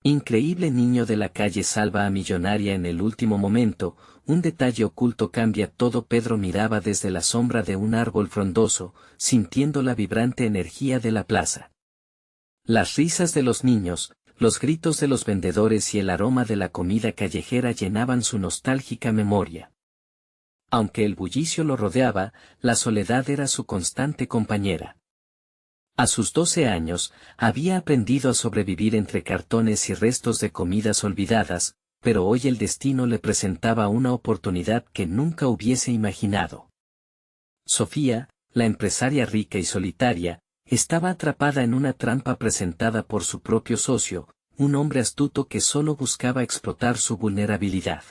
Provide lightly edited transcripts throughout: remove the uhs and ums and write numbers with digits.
Increíble niño de la calle salva a millonaria en el último momento, un detalle oculto cambia todo. Pedro miraba desde la sombra de un árbol frondoso, sintiendo la vibrante energía de la plaza. Las risas de los niños, los gritos de los vendedores y el aroma de la comida callejera llenaban su nostálgica memoria. Aunque el bullicio lo rodeaba, la soledad era su constante compañera. A sus 12 años, había aprendido a sobrevivir entre cartones y restos de comidas olvidadas, pero hoy el destino le presentaba una oportunidad que nunca hubiese imaginado. Sofía, la empresaria rica y solitaria, estaba atrapada en una trampa presentada por su propio socio, un hombre astuto que solo buscaba explotar su vulnerabilidad.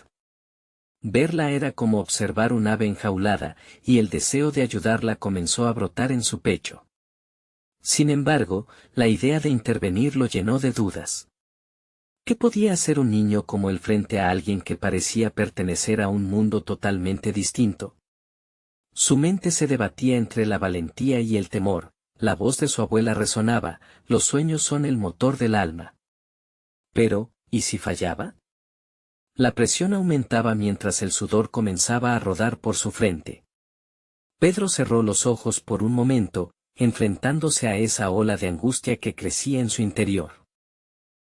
Verla era como observar un ave enjaulada, y el deseo de ayudarla comenzó a brotar en su pecho. Sin embargo, la idea de intervenir lo llenó de dudas. ¿Qué podía hacer un niño como él frente a alguien que parecía pertenecer a un mundo totalmente distinto? Su mente se debatía entre la valentía y el temor. La voz de su abuela resonaba: los sueños son el motor del alma. Pero, ¿y si fallaba? La presión aumentaba mientras el sudor comenzaba a rodar por su frente. Pedro cerró los ojos por un momento, enfrentándose a esa ola de angustia que crecía en su interior.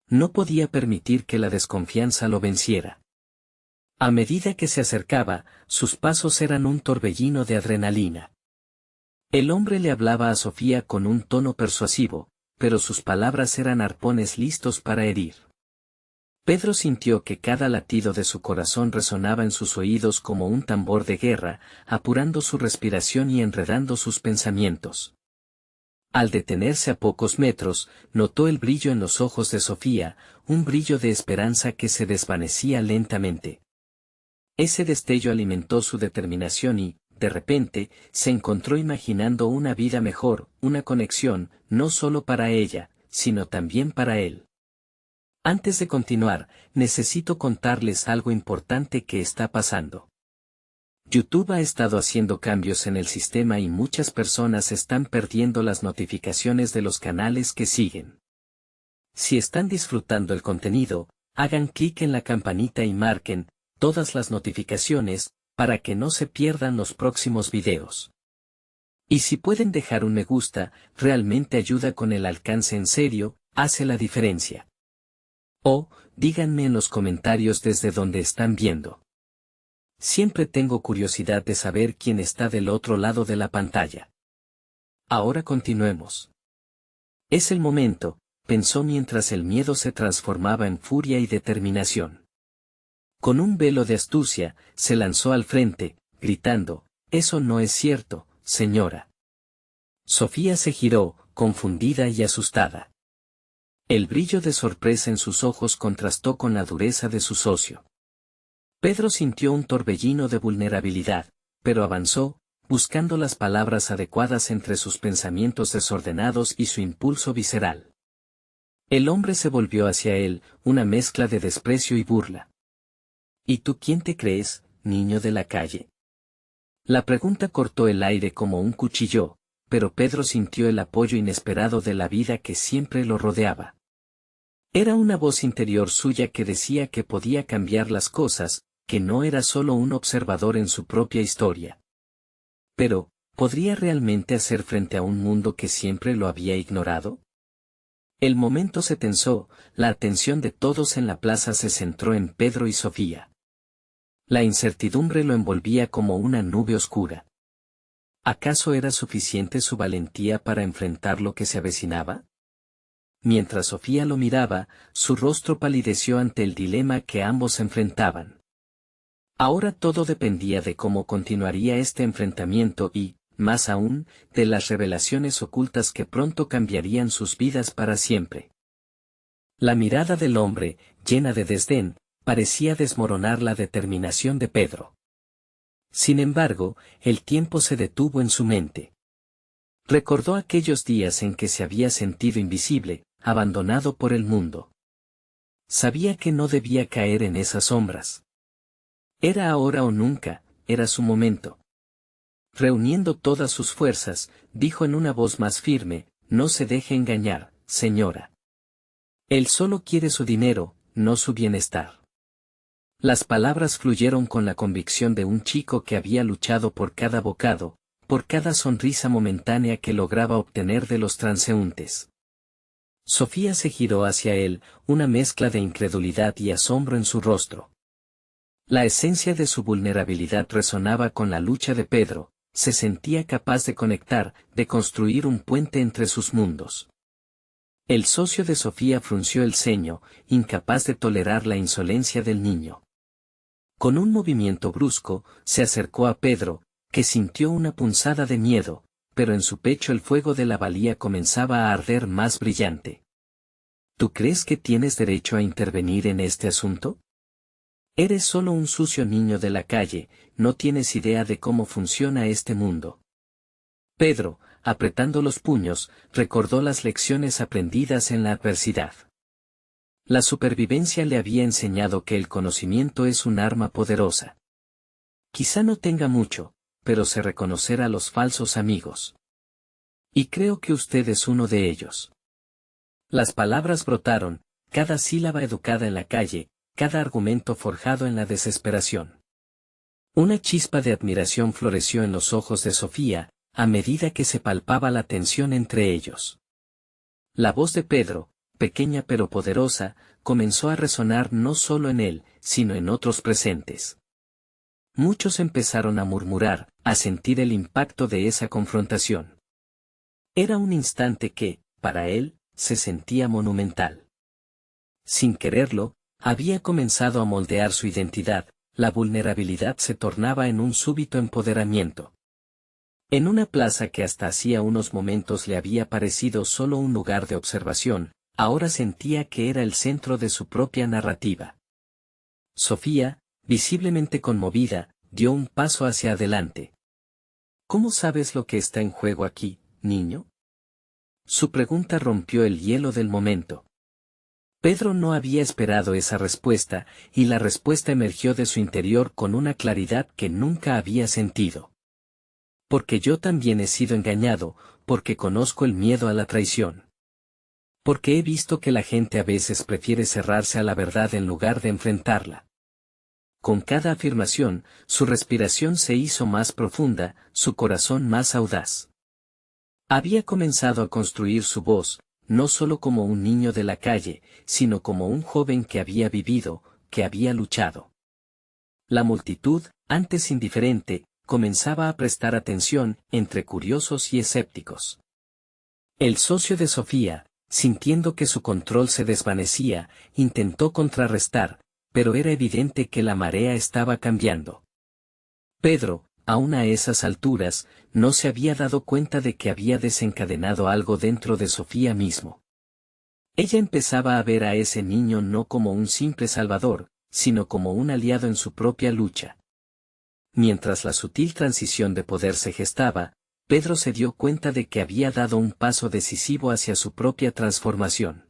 No podía permitir que la desconfianza lo venciera. A medida que se acercaba, sus pasos eran un torbellino de adrenalina. El hombre le hablaba a Sofía con un tono persuasivo, pero sus palabras eran arpones listos para herir. Pedro sintió que cada latido de su corazón resonaba en sus oídos como un tambor de guerra, apurando su respiración y enredando sus pensamientos. Al detenerse a pocos metros, notó el brillo en los ojos de Sofía, un brillo de esperanza que se desvanecía lentamente. Ese destello alimentó su determinación y, de repente, se encontró imaginando una vida mejor, una conexión, no solo para ella, sino también para él. Antes de continuar, necesito contarles algo importante que está pasando. YouTube ha estado haciendo cambios en el sistema y muchas personas están perdiendo las notificaciones de los canales que siguen. Si están disfrutando el contenido, hagan clic en la campanita y marquen todas las notificaciones, para que no se pierdan los próximos videos. Y si pueden dejar un me gusta, realmente ayuda con el alcance. En serio, hace la diferencia. O, díganme en los comentarios desde donde están viendo. Siempre tengo curiosidad de saber quién está del otro lado de la pantalla. Ahora continuemos. Es el momento, pensó mientras el miedo se transformaba en furia y determinación. Con un velo de astucia, se lanzó al frente, gritando: «Eso no es cierto, señora». Sofía se giró, confundida y asustada. El brillo de sorpresa en sus ojos contrastó con la dureza de su socio. Pedro sintió un torbellino de vulnerabilidad, pero avanzó, buscando las palabras adecuadas entre sus pensamientos desordenados y su impulso visceral. El hombre se volvió hacia él, una mezcla de desprecio y burla. ¿Y tú quién te crees, niño de la calle? La pregunta cortó el aire como un cuchillo, pero Pedro sintió el apoyo inesperado de la vida que siempre lo rodeaba. Era una voz interior suya que decía que podía cambiar las cosas, que no era solo un observador en su propia historia. Pero, ¿podría realmente hacer frente a un mundo que siempre lo había ignorado? El momento se tensó, la atención de todos en la plaza se centró en Pedro y Sofía. La incertidumbre lo envolvía como una nube oscura. ¿Acaso era suficiente su valentía para enfrentar lo que se avecinaba? Mientras Sofía lo miraba, su rostro palideció ante el dilema que ambos enfrentaban. Ahora todo dependía de cómo continuaría este enfrentamiento y, más aún, de las revelaciones ocultas que pronto cambiarían sus vidas para siempre. La mirada del hombre, llena de desdén, parecía desmoronar la determinación de Pedro. Sin embargo, el tiempo se detuvo en su mente. Recordó aquellos días en que se había sentido invisible, abandonado por el mundo. Sabía que no debía caer en esas sombras. Era ahora o nunca, era su momento. Reuniendo todas sus fuerzas, dijo en una voz más firme: «No se deje engañar, señora. Él solo quiere su dinero, no su bienestar. Las palabras fluyeron con la convicción de un chico que había luchado por cada bocado, por cada sonrisa momentánea que lograba obtener de los transeúntes. Sofía se giró hacia él, una mezcla de incredulidad y asombro en su rostro. La esencia de su vulnerabilidad resonaba con la lucha de Pedro, se sentía capaz de conectar, de construir un puente entre sus mundos. El socio de Sofía frunció el ceño, incapaz de tolerar la insolencia del niño. Con un movimiento brusco, se acercó a Pedro, que sintió una punzada de miedo, pero en su pecho el fuego de la valía comenzaba a arder más brillante. ¿Tú crees que tienes derecho a intervenir en este asunto? Eres solo un sucio niño de la calle, no tienes idea de cómo funciona este mundo. Pedro, apretando los puños, recordó las lecciones aprendidas en la adversidad. La supervivencia le había enseñado que el conocimiento es un arma poderosa. Quizá no tenga mucho, pero sé reconocer a los falsos amigos. Y creo que usted es uno de ellos. Las palabras brotaron, cada sílaba educada en la calle, cada argumento forjado en la desesperación. Una chispa de admiración floreció en los ojos de Sofía, a medida que se palpaba la tensión entre ellos. La voz de Pedro, pequeña pero poderosa, comenzó a resonar no solo en él, sino en otros presentes. Muchos empezaron a murmurar, a sentir el impacto de esa confrontación. Era un instante que, para él, se sentía monumental. Sin quererlo, había comenzado a moldear su identidad, la vulnerabilidad se tornaba en un súbito empoderamiento. En una plaza que hasta hacía unos momentos le había parecido solo un lugar de observación, ahora sentía que era el centro de su propia narrativa. Sofía, visiblemente conmovida, dio un paso hacia adelante. ¿Cómo sabes lo que está en juego aquí, niño? Su pregunta rompió el hielo del momento. Pedro no había esperado esa respuesta, y la respuesta emergió de su interior con una claridad que nunca había sentido. Porque yo también he sido engañado, porque conozco el miedo a la traición. Porque he visto que la gente a veces prefiere cerrarse a la verdad en lugar de enfrentarla. Con cada afirmación, su respiración se hizo más profunda, su corazón más audaz. Había comenzado a construir su voz, no solo como un niño de la calle, sino como un joven que había vivido, que había luchado. La multitud, antes indiferente, comenzaba a prestar atención, entre curiosos y escépticos. El socio de Sofía, sintiendo que su control se desvanecía, intentó contrarrestar, pero era evidente que la marea estaba cambiando. Pedro, aún a esas alturas, no se había dado cuenta de que había desencadenado algo dentro de Sofía mismo. Ella empezaba a ver a ese niño no como un simple salvador, sino como un aliado en su propia lucha. Mientras la sutil transición de poder se gestaba, Pedro se dio cuenta de que había dado un paso decisivo hacia su propia transformación.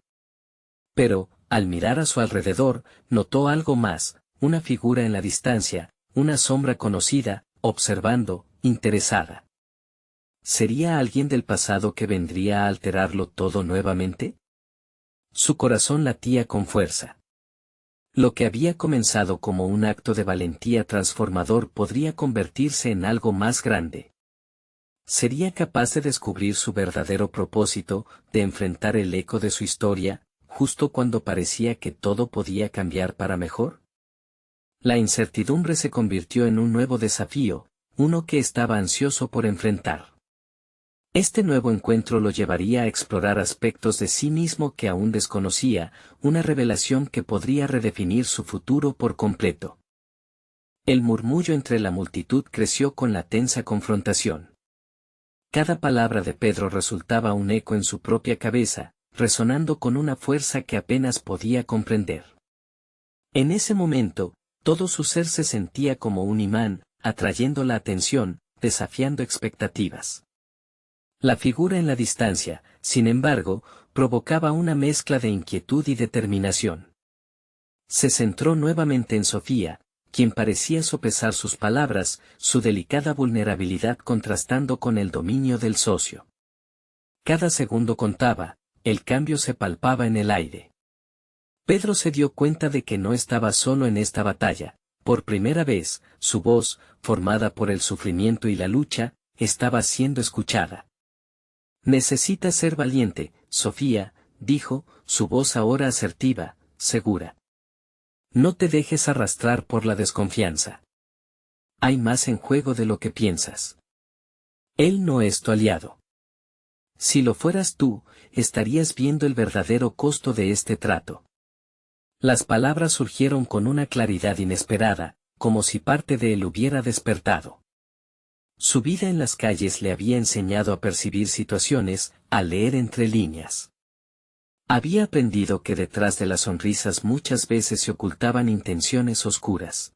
Pero, al mirar a su alrededor, notó algo más, una figura en la distancia, una sombra conocida, observando, interesada. ¿Sería alguien del pasado que vendría a alterarlo todo nuevamente? Su corazón latía con fuerza. Lo que había comenzado como un acto de valentía transformador podría convertirse en algo más grande. ¿Sería capaz de descubrir su verdadero propósito, de enfrentar el eco de su historia, justo cuando parecía que todo podía cambiar para mejor? La incertidumbre se convirtió en un nuevo desafío, uno que estaba ansioso por enfrentar. Este nuevo encuentro lo llevaría a explorar aspectos de sí mismo que aún desconocía, una revelación que podría redefinir su futuro por completo. El murmullo entre la multitud creció con la tensa confrontación. Cada palabra de Pedro resultaba un eco en su propia cabeza, resonando con una fuerza que apenas podía comprender. En ese momento, todo su ser se sentía como un imán, atrayendo la atención, desafiando expectativas. La figura en la distancia, sin embargo, provocaba una mezcla de inquietud y determinación. Se centró nuevamente en Sofía, quien parecía sopesar sus palabras, su delicada vulnerabilidad contrastando con el dominio del socio. Cada segundo contaba, el cambio se palpaba en el aire. Pedro se dio cuenta de que no estaba solo en esta batalla. Por primera vez, su voz, formada por el sufrimiento y la lucha, estaba siendo escuchada. Necesitas ser valiente, Sofía, dijo, su voz ahora asertiva, segura. No te dejes arrastrar por la desconfianza. Hay más en juego de lo que piensas. Él no es tu aliado. Si lo fueras tú, estarías viendo el verdadero costo de este trato. Las palabras surgieron con una claridad inesperada, como si parte de él hubiera despertado. Su vida en las calles le había enseñado a percibir situaciones, a leer entre líneas. Había aprendido que detrás de las sonrisas muchas veces se ocultaban intenciones oscuras.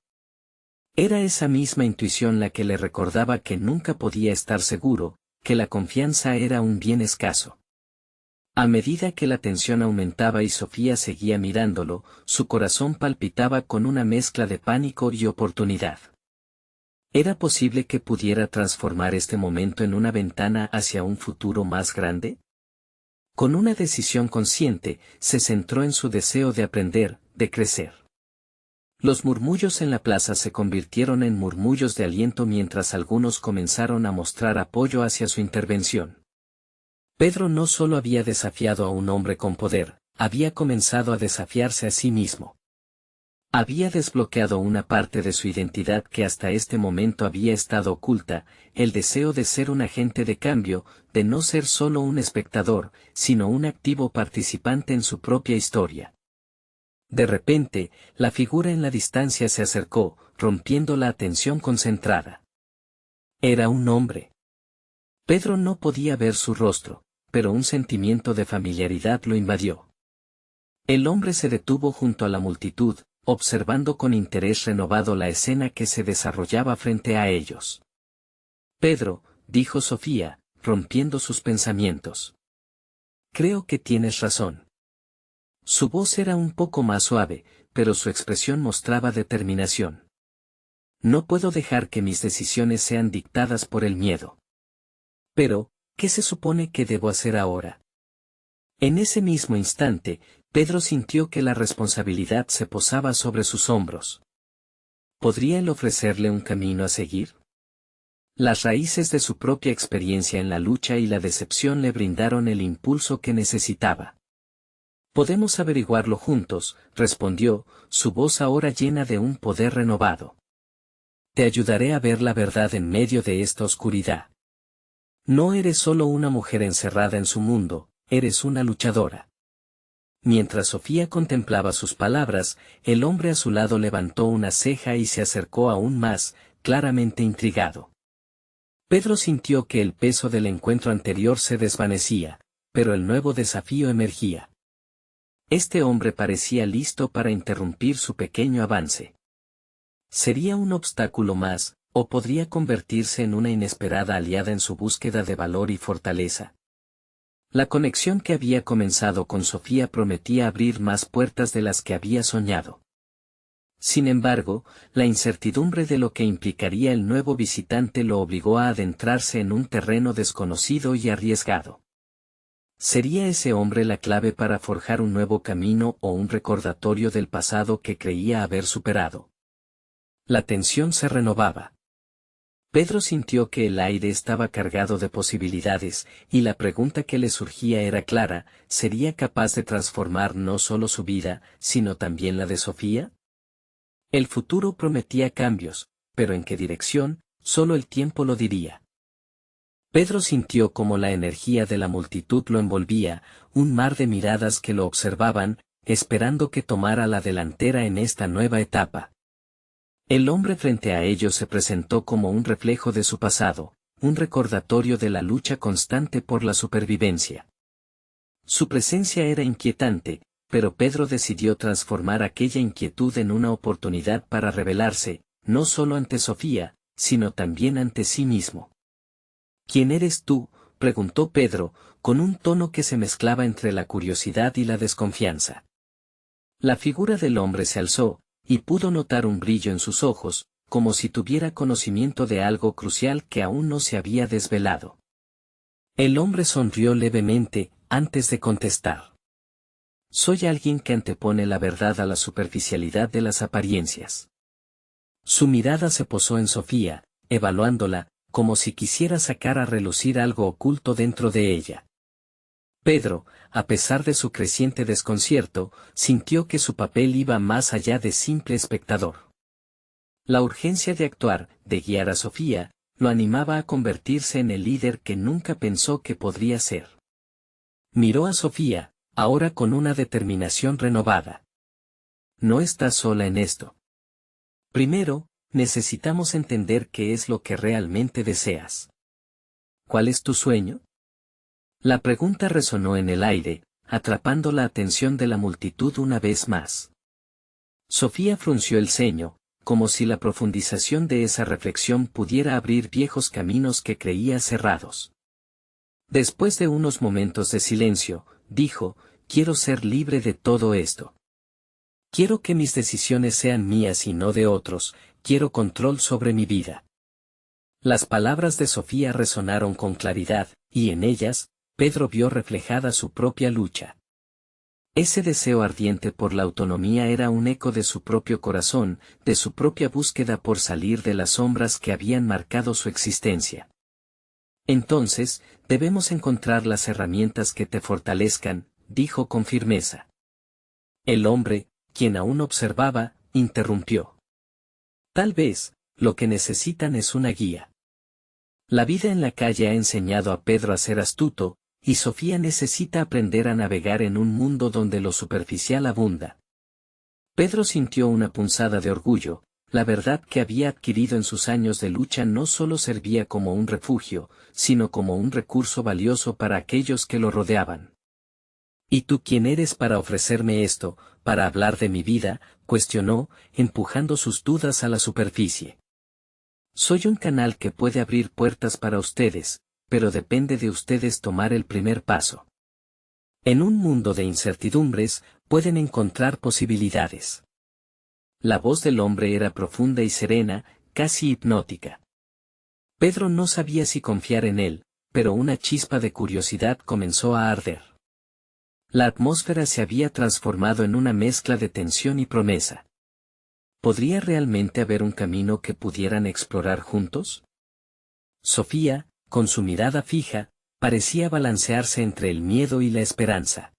Era esa misma intuición la que le recordaba que nunca podía estar seguro, que la confianza era un bien escaso. A medida que la tensión aumentaba y Sofía seguía mirándolo, su corazón palpitaba con una mezcla de pánico y oportunidad. ¿Era posible que pudiera transformar este momento en una ventana hacia un futuro más grande? Con una decisión consciente, se centró en su deseo de aprender, de crecer. Los murmullos en la plaza se convirtieron en murmullos de aliento mientras algunos comenzaron a mostrar apoyo hacia su intervención. Pedro no solo había desafiado a un hombre con poder, había comenzado a desafiarse a sí mismo. Había desbloqueado una parte de su identidad que hasta este momento había estado oculta, el deseo de ser un agente de cambio, de no ser solo un espectador, sino un activo participante en su propia historia. De repente, la figura en la distancia se acercó, rompiendo la atención concentrada. Era un hombre. Pedro no podía ver su rostro, pero un sentimiento de familiaridad lo invadió. El hombre se detuvo junto a la multitud, observando con interés renovado la escena que se desarrollaba frente a ellos. Pedro, dijo Sofía, rompiendo sus pensamientos. Creo que tienes razón. Su voz era un poco más suave, pero su expresión mostraba determinación. No puedo dejar que mis decisiones sean dictadas por el miedo. Pero, ¿qué se supone que debo hacer ahora? En ese mismo instante, Pedro sintió que la responsabilidad se posaba sobre sus hombros. ¿Podría él ofrecerle un camino a seguir? Las raíces de su propia experiencia en la lucha y la decepción le brindaron el impulso que necesitaba. Podemos averiguarlo juntos, respondió, su voz ahora llena de un poder renovado. Te ayudaré a ver la verdad en medio de esta oscuridad. No eres solo una mujer encerrada en su mundo, eres una luchadora. Mientras Sofía contemplaba sus palabras, el hombre a su lado levantó una ceja y se acercó aún más, claramente intrigado. Pedro sintió que el peso del encuentro anterior se desvanecía, pero el nuevo desafío emergía. Este hombre parecía listo para interrumpir su pequeño avance. ¿Sería un obstáculo más, o podría convertirse en una inesperada aliada en su búsqueda de valor y fortaleza? La conexión que había comenzado con Sofía prometía abrir más puertas de las que había soñado. Sin embargo, la incertidumbre de lo que implicaría el nuevo visitante lo obligó a adentrarse en un terreno desconocido y arriesgado. ¿Sería ese hombre la clave para forjar un nuevo camino o un recordatorio del pasado que creía haber superado? La tensión se renovaba. Pedro sintió que el aire estaba cargado de posibilidades, y la pregunta que le surgía era clara, ¿sería capaz de transformar no solo su vida, sino también la de Sofía? El futuro prometía cambios, pero ¿en qué dirección? Solo el tiempo lo diría. Pedro sintió como la energía de la multitud lo envolvía, un mar de miradas que lo observaban, esperando que tomara la delantera en esta nueva etapa. El hombre frente a ellos se presentó como un reflejo de su pasado, un recordatorio de la lucha constante por la supervivencia. Su presencia era inquietante, pero Pedro decidió transformar aquella inquietud en una oportunidad para revelarse, no solo ante Sofía, sino también ante sí mismo. ¿Quién eres tú?, preguntó Pedro, con un tono que se mezclaba entre la curiosidad y la desconfianza. La figura del hombre se alzó, y pudo notar un brillo en sus ojos, como si tuviera conocimiento de algo crucial que aún no se había desvelado. El hombre sonrió levemente, antes de contestar. Soy alguien que antepone la verdad a la superficialidad de las apariencias. Su mirada se posó en Sofía, evaluándola, como si quisiera sacar a relucir algo oculto dentro de ella. Pedro, a pesar de su creciente desconcierto, sintió que su papel iba más allá de simple espectador. La urgencia de actuar, de guiar a Sofía, lo animaba a convertirse en el líder que nunca pensó que podría ser. Miró a Sofía, ahora con una determinación renovada. No estás sola en esto. Primero, necesitamos entender qué es lo que realmente deseas. ¿Cuál es tu sueño? La pregunta resonó en el aire, atrapando la atención de la multitud una vez más. Sofía frunció el ceño, como si la profundización de esa reflexión pudiera abrir viejos caminos que creía cerrados. Después de unos momentos de silencio, dijo, quiero ser libre de todo esto. Quiero que mis decisiones sean mías y no de otros, quiero control sobre mi vida. Las palabras de Sofía resonaron con claridad, y en ellas, Pedro vio reflejada su propia lucha. Ese deseo ardiente por la autonomía era un eco de su propio corazón, de su propia búsqueda por salir de las sombras que habían marcado su existencia. Entonces, debemos encontrar las herramientas que te fortalezcan, dijo con firmeza. El hombre, quien aún observaba, interrumpió. Tal vez, lo que necesitan es una guía. La vida en la calle ha enseñado a Pedro a ser astuto, y Sofía necesita aprender a navegar en un mundo donde lo superficial abunda. Pedro sintió una punzada de orgullo, la verdad que había adquirido en sus años de lucha no solo servía como un refugio, sino como un recurso valioso para aquellos que lo rodeaban. ¿Y tú quién eres para ofrecerme esto, para hablar de mi vida?, cuestionó, empujando sus dudas a la superficie. Soy un canal que puede abrir puertas para ustedes, pero depende de ustedes tomar el primer paso. En un mundo de incertidumbres, pueden encontrar posibilidades. La voz del hombre era profunda y serena, casi hipnótica. Pedro no sabía si confiar en él, pero una chispa de curiosidad comenzó a arder. La atmósfera se había transformado en una mezcla de tensión y promesa. ¿Podría realmente haber un camino que pudieran explorar juntos? Sofía, con su mirada fija, parecía balancearse entre el miedo y la esperanza.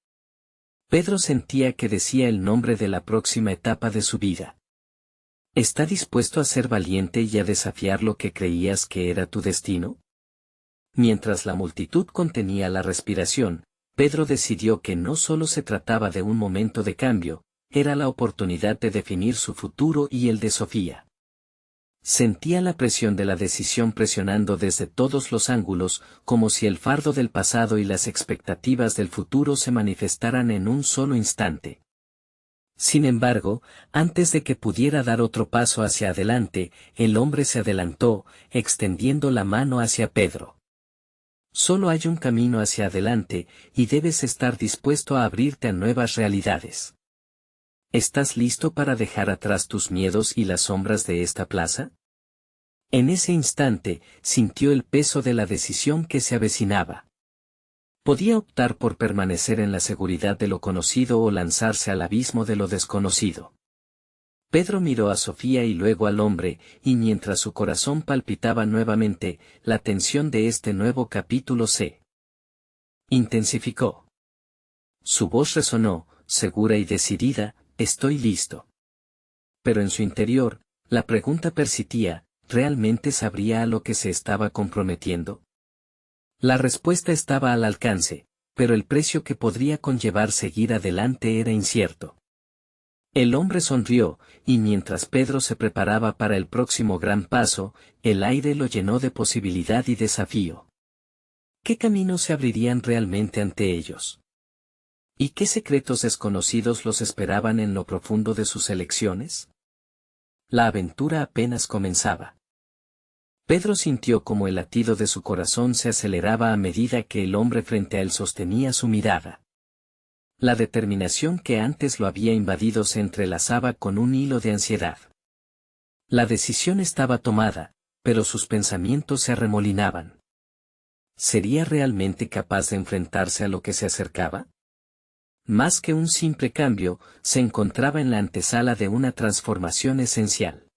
Pedro sentía que decía el nombre de la próxima etapa de su vida. ¿Está dispuesto a ser valiente y a desafiar lo que creías que era tu destino? Mientras la multitud contenía la respiración, Pedro decidió que no solo se trataba de un momento de cambio, era la oportunidad de definir su futuro y el de Sofía. Sentía la presión de la decisión presionando desde todos los ángulos, como si el fardo del pasado y las expectativas del futuro se manifestaran en un solo instante. Sin embargo, antes de que pudiera dar otro paso hacia adelante, el hombre se adelantó, extendiendo la mano hacia Pedro. Solo hay un camino hacia adelante, y debes estar dispuesto a abrirte a nuevas realidades. ¿Estás listo para dejar atrás tus miedos y las sombras de esta plaza? En ese instante, sintió el peso de la decisión que se avecinaba. Podía optar por permanecer en la seguridad de lo conocido o lanzarse al abismo de lo desconocido. Pedro miró a Sofía y luego al hombre, y mientras su corazón palpitaba nuevamente, la tensión de este nuevo capítulo se intensificó. Su voz resonó, segura y decidida, estoy listo. Pero en su interior, la pregunta persistía, ¿realmente sabría a lo que se estaba comprometiendo? La respuesta estaba al alcance, pero el precio que podría conllevar seguir adelante era incierto. El hombre sonrió, y mientras Pedro se preparaba para el próximo gran paso, el aire lo llenó de posibilidad y desafío. ¿Qué caminos se abrirían realmente ante ellos? ¿Y qué secretos desconocidos los esperaban en lo profundo de sus elecciones? La aventura apenas comenzaba. Pedro sintió como el latido de su corazón se aceleraba a medida que el hombre frente a él sostenía su mirada. La determinación que antes lo había invadido se entrelazaba con un hilo de ansiedad. La decisión estaba tomada, pero sus pensamientos se arremolinaban. ¿Sería realmente capaz de enfrentarse a lo que se acercaba? más que un simple cambio, se encontraba en la antesala de una transformación esencial.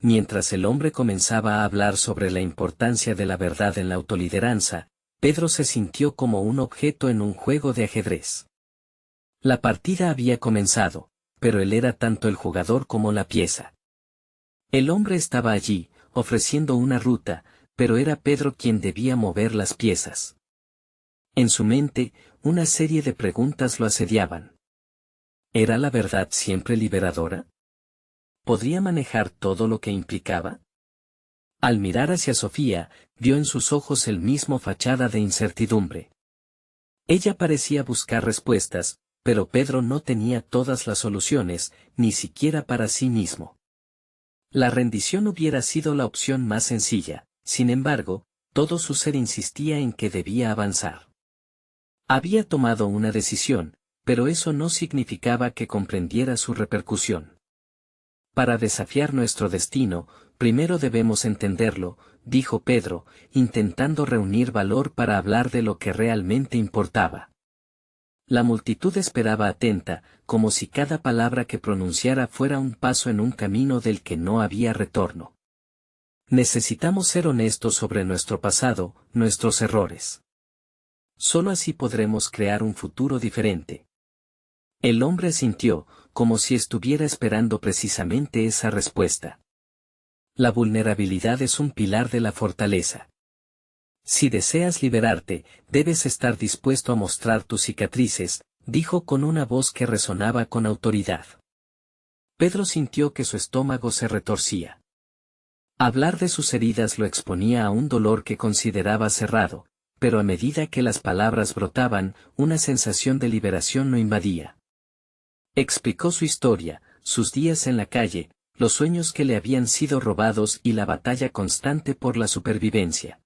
Mientras el hombre comenzaba a hablar sobre la importancia de la verdad en la autolideranza, Pedro se sintió como un objeto en un juego de ajedrez. La partida había comenzado, pero él era tanto el jugador como la pieza. El hombre estaba allí, ofreciendo una ruta, pero era Pedro quien debía mover las piezas. En su mente, una serie de preguntas lo asediaban. ¿Era la verdad siempre liberadora? ¿Podría manejar todo lo que implicaba? Al mirar hacia Sofía, vio en sus ojos el mismo fachada de incertidumbre. Ella parecía buscar respuestas, pero Pedro no tenía todas las soluciones, ni siquiera para sí mismo. La rendición hubiera sido la opción más sencilla, sin embargo, todo su ser insistía en que debía avanzar. Había tomado una decisión, pero eso no significaba que comprendiera su repercusión. Para desafiar nuestro destino, primero debemos entenderlo, dijo Pedro, intentando reunir valor para hablar de lo que realmente importaba. La multitud esperaba atenta, como si cada palabra que pronunciara fuera un paso en un camino del que no había retorno. Necesitamos ser honestos sobre nuestro pasado, nuestros errores. Solo así podremos crear un futuro diferente. El hombre asintió, como si estuviera esperando precisamente esa respuesta. La vulnerabilidad es un pilar de la fortaleza. Si deseas liberarte, debes estar dispuesto a mostrar tus cicatrices, dijo con una voz que resonaba con autoridad. Pedro sintió que su estómago se retorcía. Hablar de sus heridas lo exponía a un dolor que consideraba cerrado, pero a medida que las palabras brotaban, una sensación de liberación lo invadía. Explicó su historia, sus días en la calle, los sueños que le habían sido robados y la batalla constante por la supervivencia.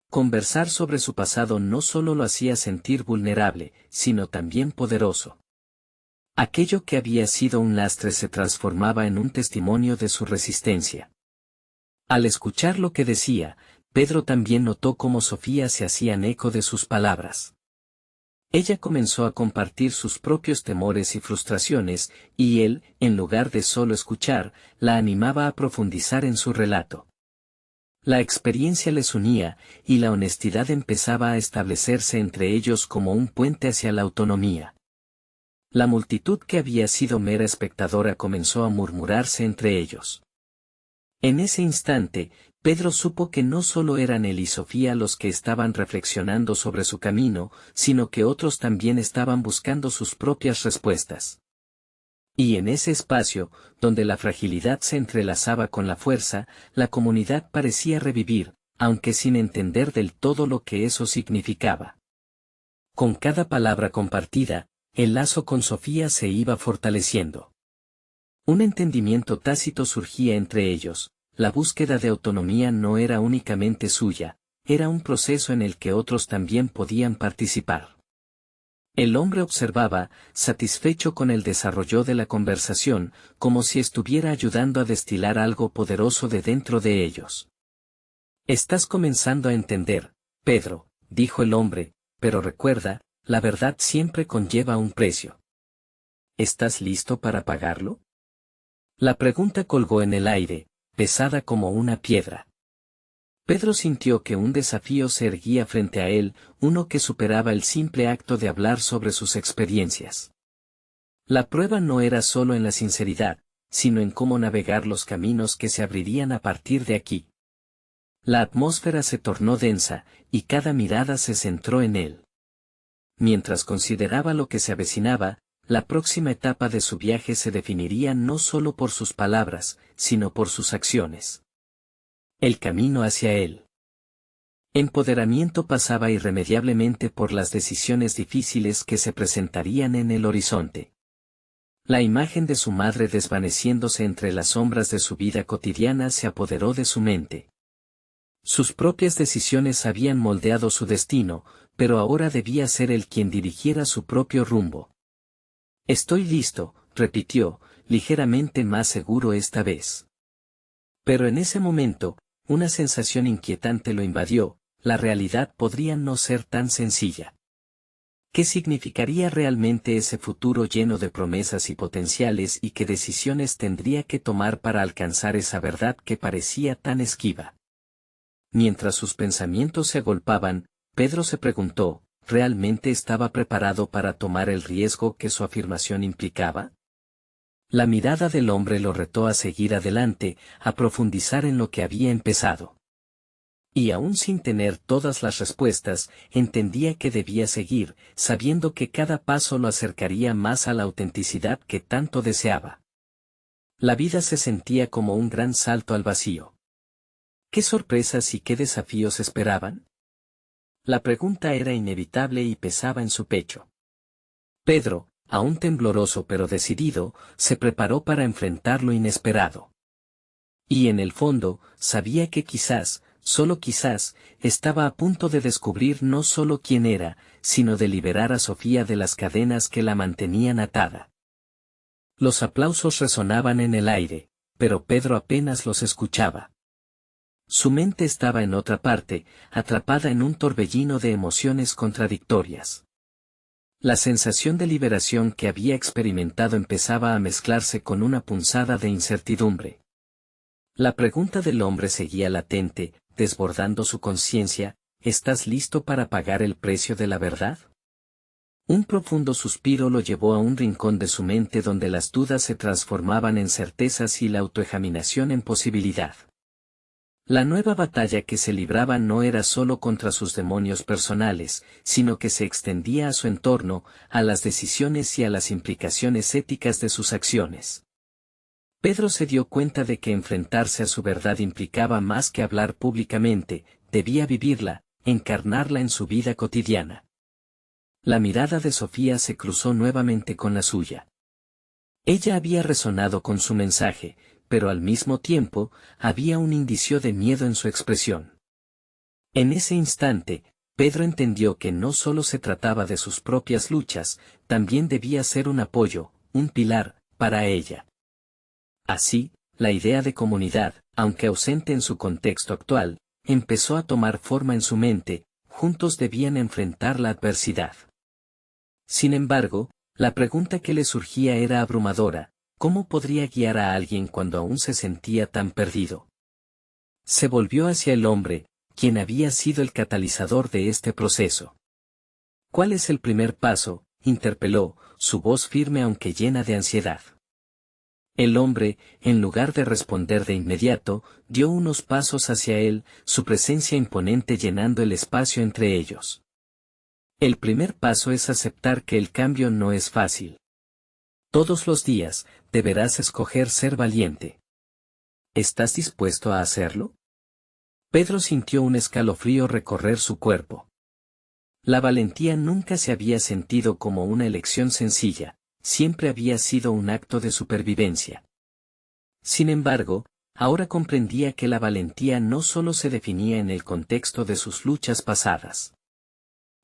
Conversar sobre su pasado no solo lo hacía sentir vulnerable, sino también poderoso. Aquello que había sido un lastre se transformaba en un testimonio de su resistencia. Al escuchar lo que decía, Pedro también notó cómo Sofía se hacía eco de sus palabras. Ella comenzó a compartir sus propios temores y frustraciones, y él, en lugar de solo escuchar, la animaba a profundizar en su relato. La experiencia les unía, y la honestidad empezaba a establecerse entre ellos como un puente hacia la autonomía. La multitud que había sido mera espectadora comenzó a murmurarse entre ellos. En ese instante, Pedro supo que no solo eran él y Sofía los que estaban reflexionando sobre su camino, sino que otros también estaban buscando sus propias respuestas. Y en ese espacio, donde la fragilidad se entrelazaba con la fuerza, la comunidad parecía revivir, aunque sin entender del todo lo que eso significaba. Con cada palabra compartida, el lazo con Sofía se iba fortaleciendo. Un entendimiento tácito surgía entre ellos, la búsqueda de autonomía no era únicamente suya, era un proceso en el que otros también podían participar. El hombre observaba, satisfecho con el desarrollo de la conversación, como si estuviera ayudando a destilar algo poderoso de dentro de ellos. Estás comenzando a entender, Pedro, dijo el hombre, pero recuerda, la verdad siempre conlleva un precio. ¿Estás listo para pagarlo? La pregunta colgó en el aire, pesada como una piedra. Pedro sintió que un desafío se erguía frente a él, uno que superaba el simple acto de hablar sobre sus experiencias. La prueba no era solo en la sinceridad, sino en cómo navegar los caminos que se abrirían a partir de aquí. La atmósfera se tornó densa, y cada mirada se centró en él. Mientras consideraba lo que se avecinaba, la próxima etapa de su viaje se definiría no solo por sus palabras, sino por sus acciones. El camino hacia él. Empoderamiento pasaba irremediablemente por las decisiones difíciles que se presentarían en el horizonte. La imagen de su madre desvaneciéndose entre las sombras de su vida cotidiana se apoderó de su mente. Sus propias decisiones habían moldeado su destino, pero ahora debía ser él quien dirigiera su propio rumbo. Estoy listo, repitió, ligeramente más seguro esta vez. Pero en ese momento, una sensación inquietante lo invadió, la realidad podría no ser tan sencilla. ¿Qué significaría realmente ese futuro lleno de promesas y potenciales y qué decisiones tendría que tomar para alcanzar esa verdad que parecía tan esquiva? Mientras sus pensamientos se agolpaban, Pedro se preguntó, ¿realmente estaba preparado para tomar el riesgo que su afirmación implicaba? La mirada del hombre lo retó a seguir adelante, a profundizar en lo que había empezado. Y aún sin tener todas las respuestas, entendía que debía seguir, sabiendo que cada paso lo acercaría más a la autenticidad que tanto deseaba. La vida se sentía como un gran salto al vacío. ¿Qué sorpresas y qué desafíos esperaban? La pregunta era inevitable y pesaba en su pecho. Pedro, aún tembloroso pero decidido, se preparó para enfrentar lo inesperado. Y en el fondo, sabía que quizás, solo quizás, estaba a punto de descubrir no solo quién era, sino de liberar a Sofía de las cadenas que la mantenían atada. Los aplausos resonaban en el aire, pero Pedro apenas los escuchaba. Su mente estaba en otra parte, atrapada en un torbellino de emociones contradictorias. La sensación de liberación que había experimentado empezaba a mezclarse con una punzada de incertidumbre. La pregunta del hombre seguía latente, desbordando su conciencia, ¿estás listo para pagar el precio de la verdad? Un profundo suspiro lo llevó a un rincón de su mente donde las dudas se transformaban en certezas y la autoexaminación en posibilidad. La nueva batalla que se libraba no era solo contra sus demonios personales, sino que se extendía a su entorno, a las decisiones y a las implicaciones éticas de sus acciones. Pedro se dio cuenta de que enfrentarse a su verdad implicaba más que hablar públicamente, debía vivirla, encarnarla en su vida cotidiana. La mirada de Sofía se cruzó nuevamente con la suya. Ella había resonado con su mensaje, pero al mismo tiempo, había un indicio de miedo en su expresión. En ese instante, Pedro entendió que no solo se trataba de sus propias luchas, también debía ser un apoyo, un pilar, para ella. Así, la idea de comunidad, aunque ausente en su contexto actual, empezó a tomar forma en su mente, juntos debían enfrentar la adversidad. Sin embargo, la pregunta que le surgía era abrumadora, ¿cómo podría guiar a alguien cuando aún se sentía tan perdido? Se volvió hacia el hombre, quien había sido el catalizador de este proceso. ¿Cuál es el primer paso?, interpeló, su voz firme aunque llena de ansiedad. El hombre, en lugar de responder de inmediato, dio unos pasos hacia él, su presencia imponente llenando el espacio entre ellos. El primer paso es aceptar que el cambio no es fácil. Todos los días, deberás escoger ser valiente. ¿Estás dispuesto a hacerlo? Pedro sintió un escalofrío recorrer su cuerpo. La valentía nunca se había sentido como una elección sencilla, siempre había sido un acto de supervivencia. Sin embargo, ahora comprendía que la valentía no solo se definía en el contexto de sus luchas pasadas.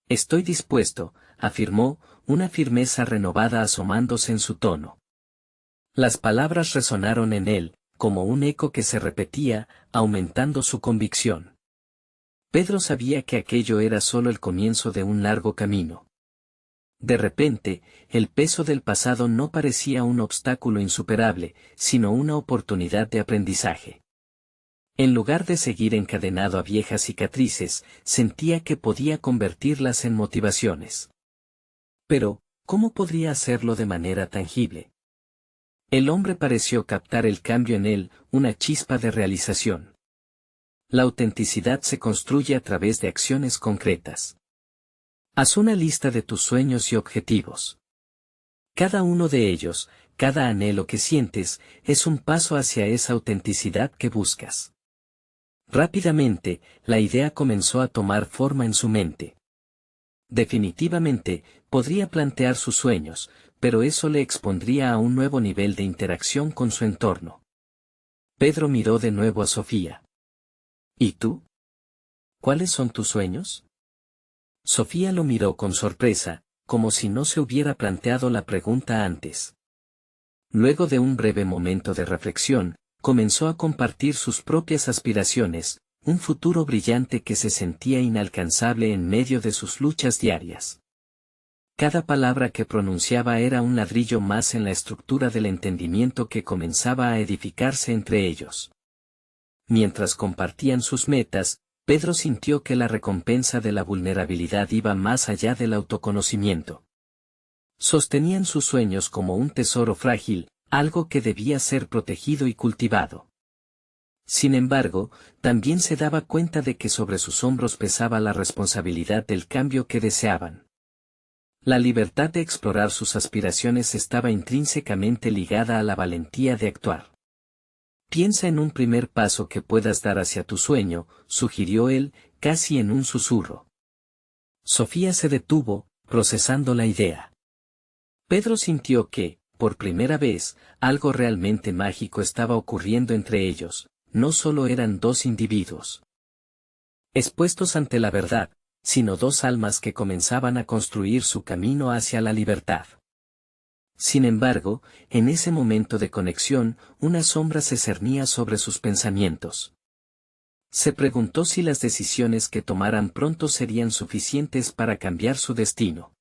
Estoy dispuesto, afirmó, una firmeza renovada asomándose en su tono. Las palabras resonaron en él, como un eco que se repetía, aumentando su convicción. Pedro sabía que aquello era solo el comienzo de un largo camino. De repente, el peso del pasado no parecía un obstáculo insuperable, sino una oportunidad de aprendizaje. En lugar de seguir encadenado a viejas cicatrices, sentía que podía convertirlas en motivaciones. Pero, ¿cómo podría hacerlo de manera tangible? El hombre pareció captar el cambio en él, una chispa de realización. La autenticidad se construye a través de acciones concretas. Haz una lista de tus sueños y objetivos. Cada uno de ellos, cada anhelo que sientes, es un paso hacia esa autenticidad que buscas. Rápidamente, la idea comenzó a tomar forma en su mente. Definitivamente, podría plantear sus sueños, pero eso le expondría a un nuevo nivel de interacción con su entorno. Pedro miró de nuevo a Sofía. ¿Y tú? ¿Cuáles son tus sueños? Sofía lo miró con sorpresa, como si no se hubiera planteado la pregunta antes. Luego de un breve momento de reflexión, comenzó a compartir sus propias aspiraciones, un futuro brillante que se sentía inalcanzable en medio de sus luchas diarias. Cada palabra que pronunciaba era un ladrillo más en la estructura del entendimiento que comenzaba a edificarse entre ellos. Mientras compartían sus metas, Pedro sintió que la recompensa de la vulnerabilidad iba más allá del autoconocimiento. Sostenían sus sueños como un tesoro frágil, algo que debía ser protegido y cultivado. Sin embargo, también se daba cuenta de que sobre sus hombros pesaba la responsabilidad del cambio que deseaban. La libertad de explorar sus aspiraciones estaba intrínsecamente ligada a la valentía de actuar. Piensa en un primer paso que puedas dar hacia tu sueño, sugirió él, casi en un susurro. Sofía se detuvo, procesando la idea. Pedro sintió que, por primera vez, algo realmente mágico estaba ocurriendo entre ellos, no solo eran dos individuos expuestos ante la verdad, sino dos almas que comenzaban a construir su camino hacia la libertad. Sin embargo, en ese momento de conexión, una sombra se cernía sobre sus pensamientos. Se preguntó si las decisiones que tomaran pronto serían suficientes para cambiar su destino.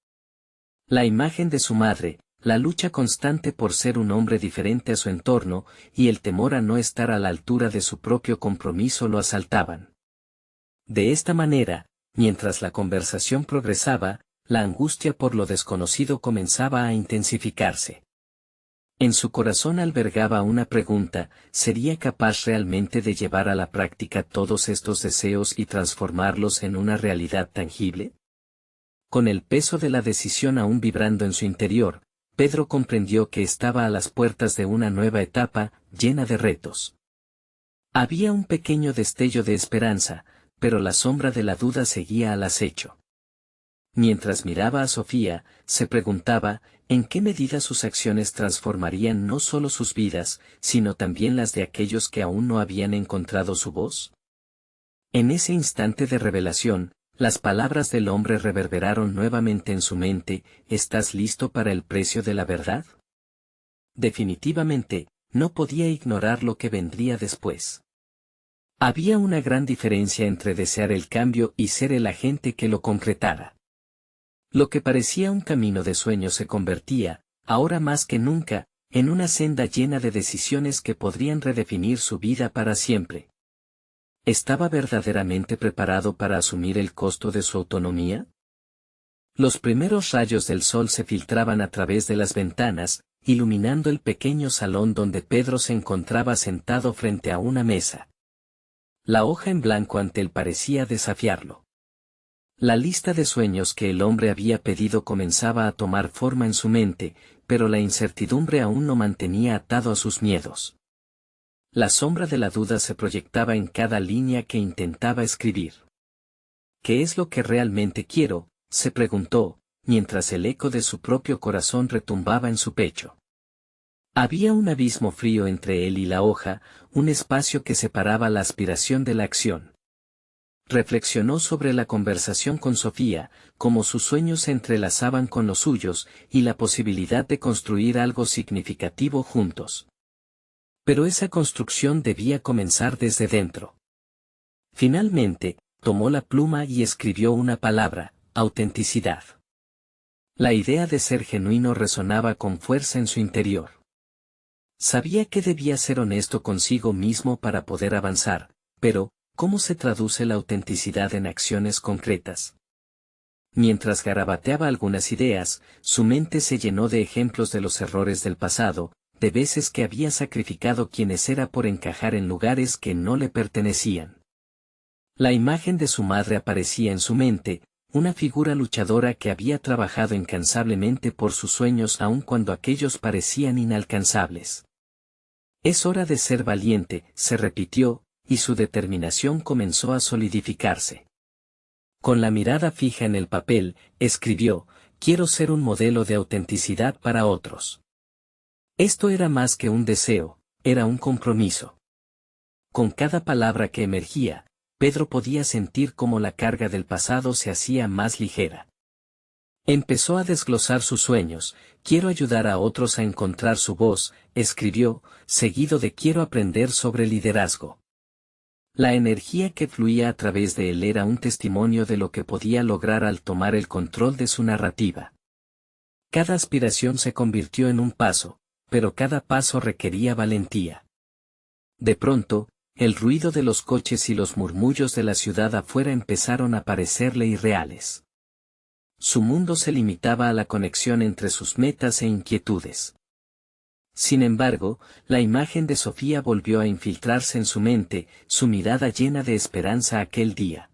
La imagen de su madre, la lucha constante por ser un hombre diferente a su entorno, y el temor a no estar a la altura de su propio compromiso lo asaltaban. De esta manera, mientras la conversación progresaba, la angustia por lo desconocido comenzaba a intensificarse. En su corazón albergaba una pregunta: ¿sería capaz realmente de llevar a la práctica todos estos deseos y transformarlos en una realidad tangible? Con el peso de la decisión aún vibrando en su interior, Pedro comprendió que estaba a las puertas de una nueva etapa, llena de retos. Había un pequeño destello de esperanza, pero la sombra de la duda seguía al acecho. Mientras miraba a Sofía, se preguntaba, ¿en qué medida sus acciones transformarían no solo sus vidas, sino también las de aquellos que aún no habían encontrado su voz? En ese instante de revelación, las palabras del hombre reverberaron nuevamente en su mente: ¿estás listo para el precio de la verdad? Definitivamente, no podía ignorar lo que vendría después. Había una gran diferencia entre desear el cambio y ser el agente que lo concretara. Lo que parecía un camino de sueños se convertía, ahora más que nunca, en una senda llena de decisiones que podrían redefinir su vida para siempre. ¿Estaba verdaderamente preparado para asumir el costo de su autonomía? Los primeros rayos del sol se filtraban a través de las ventanas, iluminando el pequeño salón donde Pedro se encontraba sentado frente a una mesa. La hoja en blanco ante él parecía desafiarlo. La lista de sueños que el hombre había pedido comenzaba a tomar forma en su mente, pero la incertidumbre aún lo mantenía atado a sus miedos. La sombra de la duda se proyectaba en cada línea que intentaba escribir. ¿Qué es lo que realmente quiero?, se preguntó, mientras el eco de su propio corazón retumbaba en su pecho. Había un abismo frío entre él y la hoja, un espacio que separaba la aspiración de la acción. Reflexionó sobre la conversación con Sofía, cómo sus sueños se entrelazaban con los suyos, y la posibilidad de construir algo significativo juntos. Pero esa construcción debía comenzar desde dentro. Finalmente, tomó la pluma y escribió una palabra: autenticidad. La idea de ser genuino resonaba con fuerza en su interior. Sabía que debía ser honesto consigo mismo para poder avanzar, pero, ¿cómo se traduce la autenticidad en acciones concretas? Mientras garabateaba algunas ideas, su mente se llenó de ejemplos de los errores del pasado, de veces que había sacrificado quienes era por encajar en lugares que no le pertenecían. La imagen de su madre aparecía en su mente, una figura luchadora que había trabajado incansablemente por sus sueños aun cuando aquellos parecían inalcanzables. Es hora de ser valiente, se repitió, y su determinación comenzó a solidificarse. Con la mirada fija en el papel, escribió: quiero ser un modelo de autenticidad para otros. Esto era más que un deseo, era un compromiso. Con cada palabra que emergía, Pedro podía sentir cómo la carga del pasado se hacía más ligera. Empezó a desglosar sus sueños: quiero ayudar a otros a encontrar su voz, escribió, seguido de quiero aprender sobre liderazgo. La energía que fluía a través de él era un testimonio de lo que podía lograr al tomar el control de su narrativa. Cada aspiración se convirtió en un paso, pero cada paso requería valentía. De pronto, el ruido de los coches y los murmullos de la ciudad afuera empezaron a parecerle irreales. Su mundo se limitaba a la conexión entre sus metas e inquietudes. Sin embargo, la imagen de Sofía volvió a infiltrarse en su mente, su mirada llena de esperanza aquel día.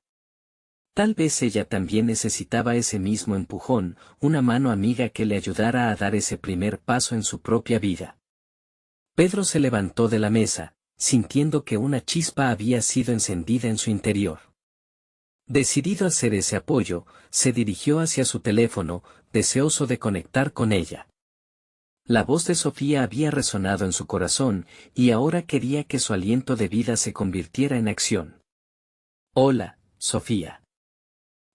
Tal vez ella también necesitaba ese mismo empujón, una mano amiga que le ayudara a dar ese primer paso en su propia vida. Pedro se levantó de la mesa, sintiendo que una chispa había sido encendida en su interior. Decidido a hacer ese apoyo, se dirigió hacia su teléfono, deseoso de conectar con ella. La voz de Sofía había resonado en su corazón, y ahora quería que su aliento de vida se convirtiera en acción. Hola, Sofía.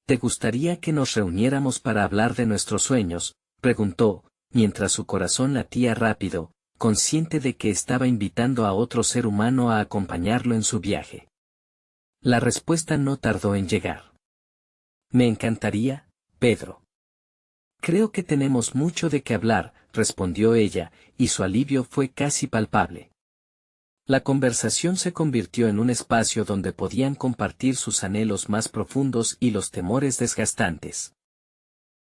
¿Te gustaría que nos reuniéramos para hablar de nuestros sueños?, preguntó, mientras su corazón latía rápido, consciente de que estaba invitando a otro ser humano a acompañarlo en su viaje. La respuesta no tardó en llegar. Me encantaría, Pedro. Creo que tenemos mucho de qué hablar, respondió ella, y su alivio fue casi palpable. La conversación se convirtió en un espacio donde podían compartir sus anhelos más profundos y los temores desgastantes.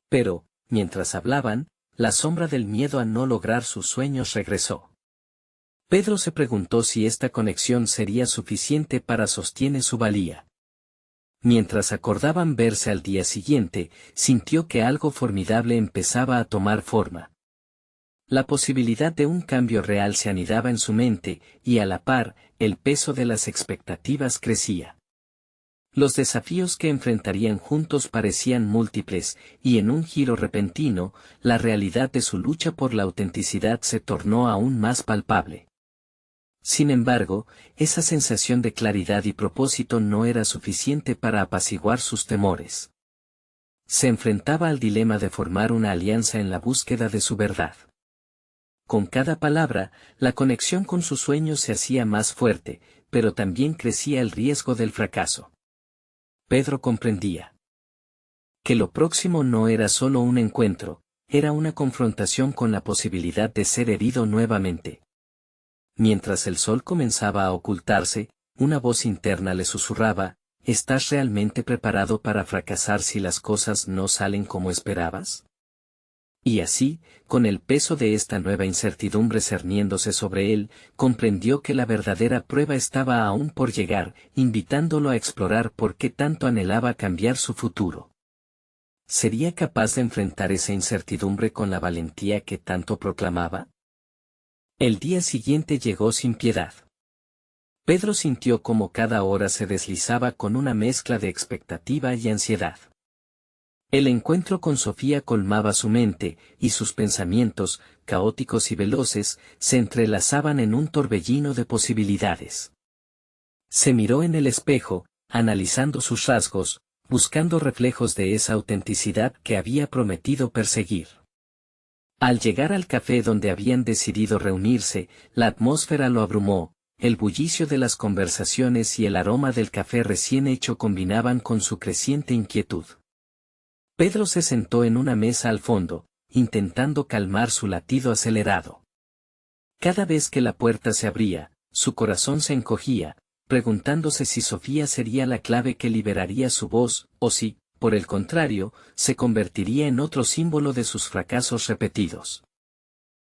Pero, mientras hablaban, la sombra del miedo a no lograr sus sueños regresó. Pedro se preguntó si esta conexión sería suficiente para sostener su valía. Mientras acordaban verse al día siguiente, sintió que algo formidable empezaba a tomar forma. La posibilidad de un cambio real se anidaba en su mente, y a la par, el peso de las expectativas crecía. Los desafíos que enfrentarían juntos parecían múltiples, y en un giro repentino, la realidad de su lucha por la autenticidad se tornó aún más palpable. Sin embargo, esa sensación de claridad y propósito no era suficiente para apaciguar sus temores. Se enfrentaba al dilema de formar una alianza en la búsqueda de su verdad. Con cada palabra, la conexión con sus sueños se hacía más fuerte, pero también crecía el riesgo del fracaso. Pedro comprendía que lo próximo no era solo un encuentro, era una confrontación con la posibilidad de ser herido nuevamente. Mientras el sol comenzaba a ocultarse, una voz interna le susurraba: ¿estás realmente preparado para fracasar si las cosas no salen como esperabas? Y así, con el peso de esta nueva incertidumbre cerniéndose sobre él, comprendió que la verdadera prueba estaba aún por llegar, invitándolo a explorar por qué tanto anhelaba cambiar su futuro. ¿Sería capaz de enfrentar esa incertidumbre con la valentía que tanto proclamaba? El día siguiente llegó sin piedad. Pedro sintió como cada hora se deslizaba con una mezcla de expectativa y ansiedad. El encuentro con Sofía colmaba su mente, y sus pensamientos, caóticos y veloces, se entrelazaban en un torbellino de posibilidades. Se miró en el espejo, analizando sus rasgos, buscando reflejos de esa autenticidad que había prometido perseguir. Al llegar al café donde habían decidido reunirse, la atmósfera lo abrumó, el bullicio de las conversaciones y el aroma del café recién hecho combinaban con su creciente inquietud. Pedro se sentó en una mesa al fondo, intentando calmar su latido acelerado. Cada vez que la puerta se abría, su corazón se encogía, preguntándose si Sofía sería la clave que liberaría su voz, o si, por el contrario, se convertiría en otro símbolo de sus fracasos repetidos.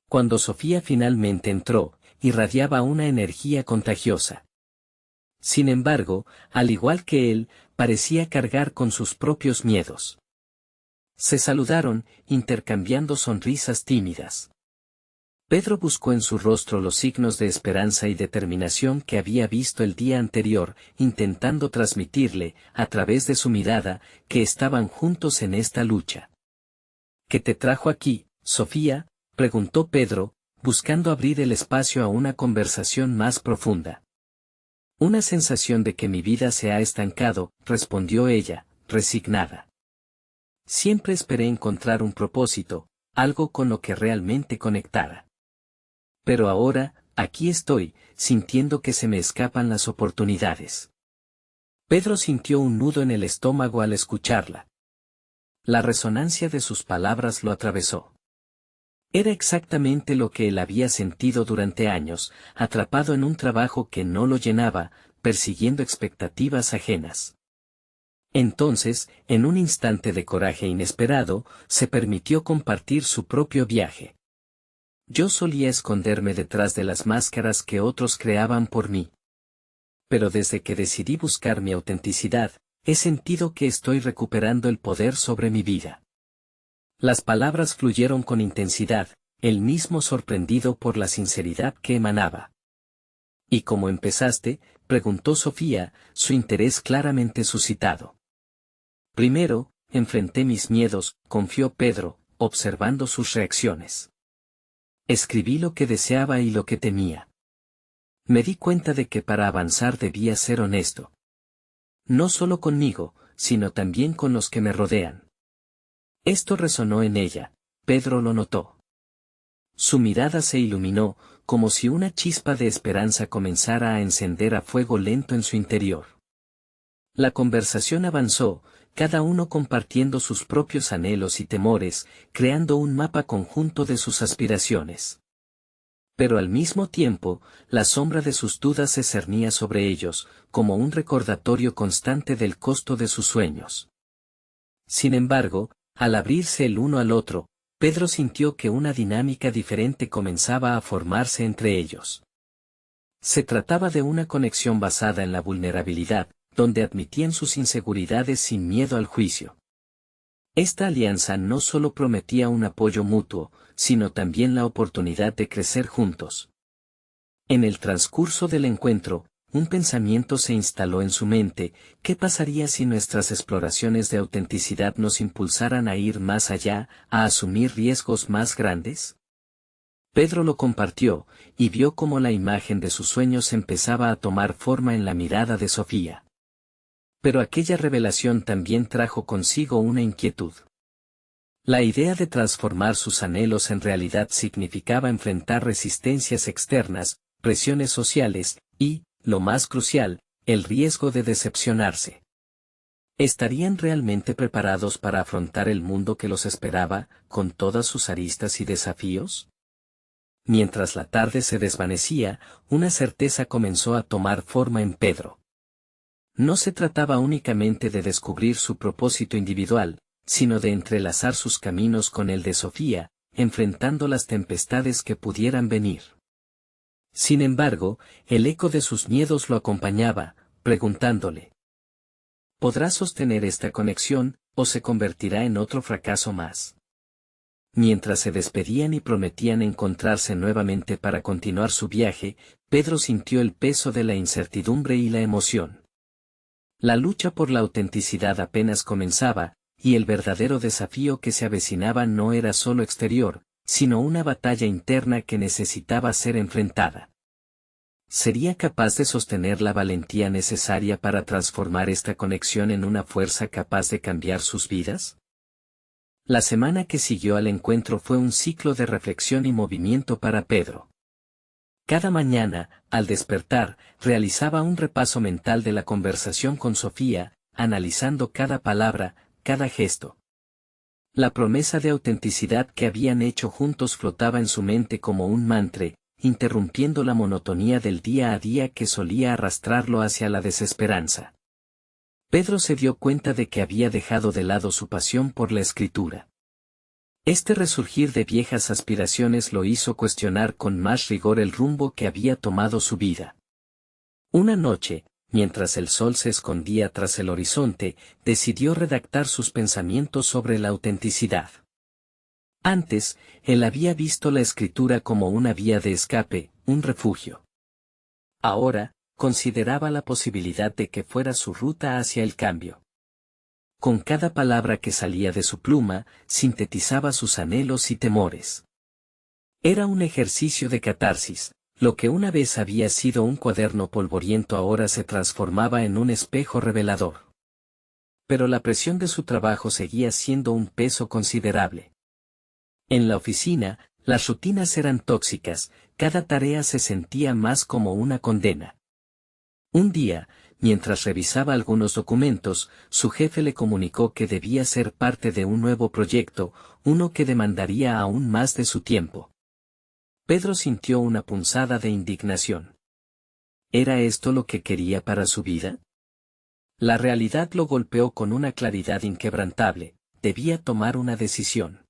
Cuando Sofía finalmente entró, irradiaba una energía contagiosa. Sin embargo, al igual que él, parecía cargar con sus propios miedos. Se saludaron, intercambiando sonrisas tímidas. Pedro buscó en su rostro los signos de esperanza y determinación que había visto el día anterior, intentando transmitirle, a través de su mirada, que estaban juntos en esta lucha. ¿Qué te trajo aquí, Sofía?, preguntó Pedro, buscando abrir el espacio a una conversación más profunda. Una sensación de que mi vida se ha estancado, respondió ella, resignada. Siempre esperé encontrar un propósito, algo con lo que realmente conectara. Pero ahora, aquí estoy, sintiendo que se me escapan las oportunidades. Pedro sintió un nudo en el estómago al escucharla. La resonancia de sus palabras lo atravesó. Era exactamente lo que él había sentido durante años, atrapado en un trabajo que no lo llenaba, persiguiendo expectativas ajenas. Entonces, en un instante de coraje inesperado, se permitió compartir su propio viaje. Yo solía esconderme detrás de las máscaras que otros creaban por mí. Pero desde que decidí buscar mi autenticidad, he sentido que estoy recuperando el poder sobre mi vida. Las palabras fluyeron con intensidad, él mismo sorprendido por la sinceridad que emanaba. ¿Y cómo empezaste?, preguntó Sofía, su interés claramente suscitado. Primero, enfrenté mis miedos, confió Pedro, observando sus reacciones. Escribí lo que deseaba y lo que temía. Me di cuenta de que para avanzar debía ser honesto. No solo conmigo, sino también con los que me rodean. Esto resonó en ella, Pedro lo notó. Su mirada se iluminó, como si una chispa de esperanza comenzara a encender a fuego lento en su interior. La conversación avanzó, cada uno compartiendo sus propios anhelos y temores, creando un mapa conjunto de sus aspiraciones. Pero al mismo tiempo, la sombra de sus dudas se cernía sobre ellos, como un recordatorio constante del costo de sus sueños. Sin embargo, al abrirse el uno al otro, Pedro sintió que una dinámica diferente comenzaba a formarse entre ellos. Se trataba de una conexión basada en la vulnerabilidad, donde admitían sus inseguridades sin miedo al juicio. Esta alianza no solo prometía un apoyo mutuo, sino también la oportunidad de crecer juntos. En el transcurso del encuentro, un pensamiento se instaló en su mente: ¿qué pasaría si nuestras exploraciones de autenticidad nos impulsaran a ir más allá, a asumir riesgos más grandes? Pedro lo compartió, y vio cómo la imagen de sus sueños empezaba a tomar forma en la mirada de Sofía. Pero aquella revelación también trajo consigo una inquietud. La idea de transformar sus anhelos en realidad significaba enfrentar resistencias externas, presiones sociales, y, lo más crucial, el riesgo de decepcionarse. ¿Estarían realmente preparados para afrontar el mundo que los esperaba, con todas sus aristas y desafíos? Mientras la tarde se desvanecía, una certeza comenzó a tomar forma en Pedro. No se trataba únicamente de descubrir su propósito individual, sino de entrelazar sus caminos con el de Sofía, enfrentando las tempestades que pudieran venir. Sin embargo, el eco de sus miedos lo acompañaba, preguntándole: ¿podrá sostener esta conexión, o se convertirá en otro fracaso más? Mientras se despedían y prometían encontrarse nuevamente para continuar su viaje, Pedro sintió el peso de la incertidumbre y la emoción. La lucha por la autenticidad apenas comenzaba, y el verdadero desafío que se avecinaba no era solo exterior, sino una batalla interna que necesitaba ser enfrentada. ¿Sería capaz de sostener la valentía necesaria para transformar esta conexión en una fuerza capaz de cambiar sus vidas? La semana que siguió al encuentro fue un ciclo de reflexión y movimiento para Pedro. Cada mañana, al despertar, realizaba un repaso mental de la conversación con Sofía, analizando cada palabra, cada gesto. La promesa de autenticidad que habían hecho juntos flotaba en su mente como un mantra, interrumpiendo la monotonía del día a día que solía arrastrarlo hacia la desesperanza. Pedro se dio cuenta de que había dejado de lado su pasión por la escritura. Este resurgir de viejas aspiraciones lo hizo cuestionar con más rigor el rumbo que había tomado su vida. Una noche, mientras el sol se escondía tras el horizonte, decidió redactar sus pensamientos sobre la autenticidad. Antes, él había visto la escritura como una vía de escape, un refugio. Ahora, consideraba la posibilidad de que fuera su ruta hacia el cambio. Con cada palabra que salía de su pluma, sintetizaba sus anhelos y temores. Era un ejercicio de catarsis. Lo que una vez había sido un cuaderno polvoriento ahora se transformaba en un espejo revelador. Pero la presión de su trabajo seguía siendo un peso considerable. En la oficina, las rutinas eran tóxicas, cada tarea se sentía más como una condena. Un día, mientras revisaba algunos documentos, su jefe le comunicó que debía ser parte de un nuevo proyecto, uno que demandaría aún más de su tiempo. Pedro sintió una punzada de indignación. ¿Era esto lo que quería para su vida? La realidad lo golpeó con una claridad inquebrantable, debía tomar una decisión.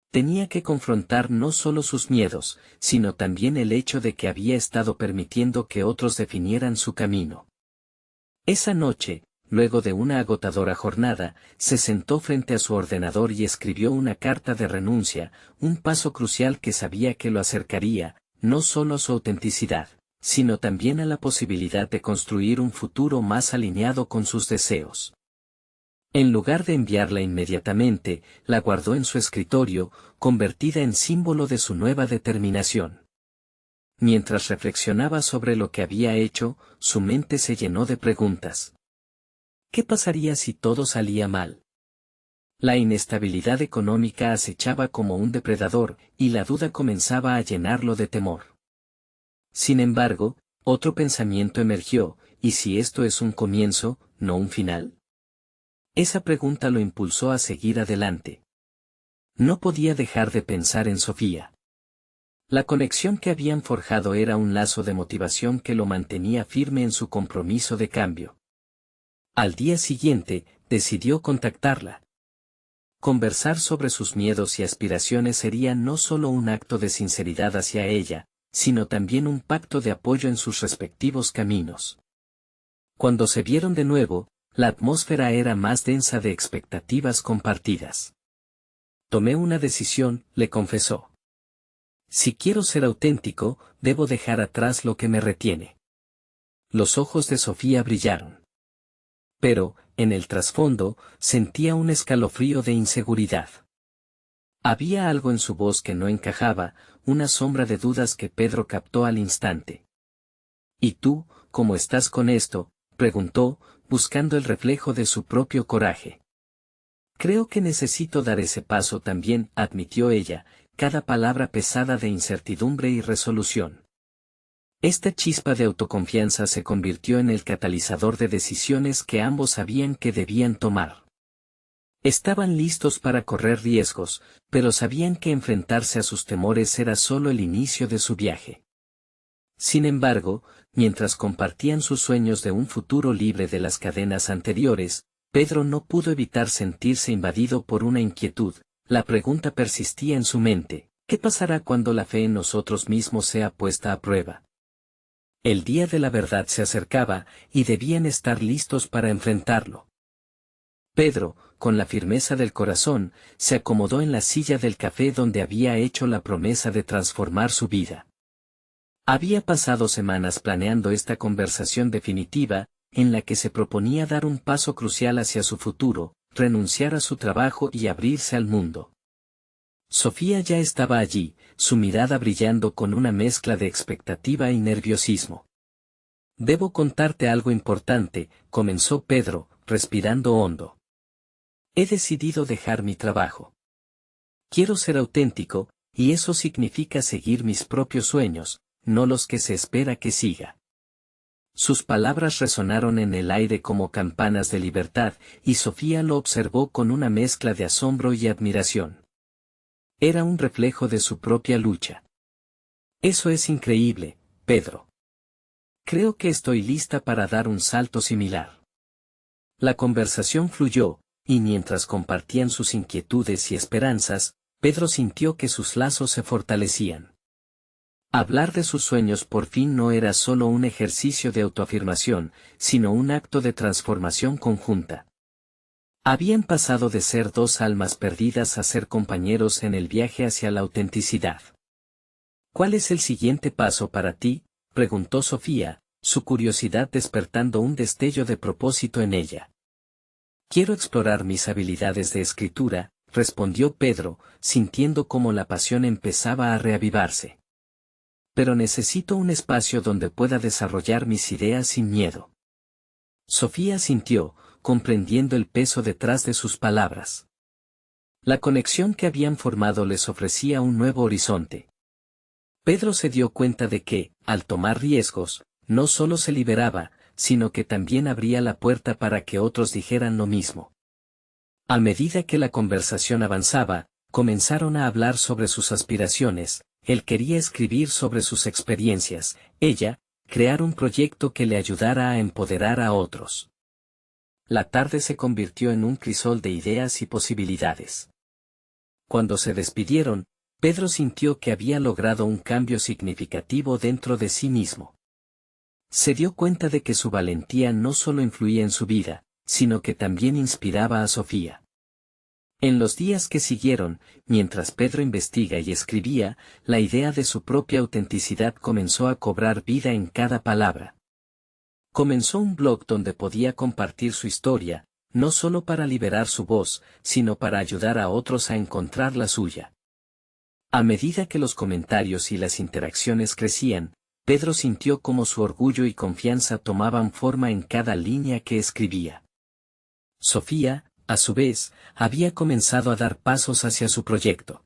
Tenía que confrontar no solo sus miedos, sino también el hecho de que había estado permitiendo que otros definieran su camino. Esa noche, luego de una agotadora jornada, se sentó frente a su ordenador y escribió una carta de renuncia, un paso crucial que sabía que lo acercaría, no solo a su autenticidad, sino también a la posibilidad de construir un futuro más alineado con sus deseos. En lugar de enviarla inmediatamente, la guardó en su escritorio, convertida en símbolo de su nueva determinación. Mientras reflexionaba sobre lo que había hecho, su mente se llenó de preguntas. ¿Qué pasaría si todo salía mal? La inestabilidad económica acechaba como un depredador, y la duda comenzaba a llenarlo de temor. Sin embargo, otro pensamiento emergió, ¿y si esto es un comienzo, no un final? Esa pregunta lo impulsó a seguir adelante. No podía dejar de pensar en Sofía. La conexión que habían forjado era un lazo de motivación que lo mantenía firme en su compromiso de cambio. Al día siguiente, decidió contactarla. Conversar sobre sus miedos y aspiraciones sería no solo un acto de sinceridad hacia ella, sino también un pacto de apoyo en sus respectivos caminos. Cuando se vieron de nuevo, la atmósfera era más densa de expectativas compartidas. Tomé una decisión, le confesó. Si quiero ser auténtico, debo dejar atrás lo que me retiene. Los ojos de Sofía brillaron. Pero, en el trasfondo, sentía un escalofrío de inseguridad. Había algo en su voz que no encajaba, una sombra de dudas que Pedro captó al instante. ¿Y tú, cómo estás con esto?, preguntó, buscando el reflejo de su propio coraje. Creo que necesito dar ese paso también, admitió ella, cada palabra pesada de incertidumbre y resolución. Esta chispa de autoconfianza se convirtió en el catalizador de decisiones que ambos sabían que debían tomar. Estaban listos para correr riesgos, pero sabían que enfrentarse a sus temores era solo el inicio de su viaje. Sin embargo, mientras compartían sus sueños de un futuro libre de las cadenas anteriores, Pedro no pudo evitar sentirse invadido por una inquietud. La pregunta persistía en su mente, ¿qué pasará cuando la fe en nosotros mismos sea puesta a prueba? El día de la verdad se acercaba, y debían estar listos para enfrentarlo. Pedro, con la firmeza del corazón, se acomodó en la silla del café donde había hecho la promesa de transformar su vida. Había pasado semanas planeando esta conversación definitiva, en la que se proponía dar un paso crucial hacia su futuro, renunciar a su trabajo y abrirse al mundo. Sofía ya estaba allí, su mirada brillando con una mezcla de expectativa y nerviosismo. Debo contarte algo importante, comenzó Pedro, respirando hondo. He decidido dejar mi trabajo. Quiero ser auténtico, y eso significa seguir mis propios sueños, no los que se espera que siga. Sus palabras resonaron en el aire como campanas de libertad, y Sofía lo observó con una mezcla de asombro y admiración. Era un reflejo de su propia lucha. Eso es increíble, Pedro. Creo que estoy lista para dar un salto similar. La conversación fluyó, y mientras compartían sus inquietudes y esperanzas, Pedro sintió que sus lazos se fortalecían. Hablar de sus sueños por fin no era solo un ejercicio de autoafirmación, sino un acto de transformación conjunta. Habían pasado de ser dos almas perdidas a ser compañeros en el viaje hacia la autenticidad. ¿Cuál es el siguiente paso para ti?, preguntó Sofía, su curiosidad despertando un destello de propósito en ella. Quiero explorar mis habilidades de escritura, respondió Pedro, sintiendo cómo la pasión empezaba a reavivarse. Pero necesito un espacio donde pueda desarrollar mis ideas sin miedo. Sofía sintió, comprendiendo el peso detrás de sus palabras. La conexión que habían formado les ofrecía un nuevo horizonte. Pedro se dio cuenta de que, al tomar riesgos, no solo se liberaba, sino que también abría la puerta para que otros dijeran lo mismo. A medida que la conversación avanzaba, comenzaron a hablar sobre sus aspiraciones, él quería escribir sobre sus experiencias, ella, crear un proyecto que le ayudara a empoderar a otros. La tarde se convirtió en un crisol de ideas y posibilidades. Cuando se despidieron, Pedro sintió que había logrado un cambio significativo dentro de sí mismo. Se dio cuenta de que su valentía no solo influía en su vida, sino que también inspiraba a Sofía. En los días que siguieron, mientras Pedro investiga y escribía, la idea de su propia autenticidad comenzó a cobrar vida en cada palabra. Comenzó un blog donde podía compartir su historia, no solo para liberar su voz, sino para ayudar a otros a encontrar la suya. A medida que los comentarios y las interacciones crecían, Pedro sintió como su orgullo y confianza tomaban forma en cada línea que escribía. Sofía, a su vez, había comenzado a dar pasos hacia su proyecto.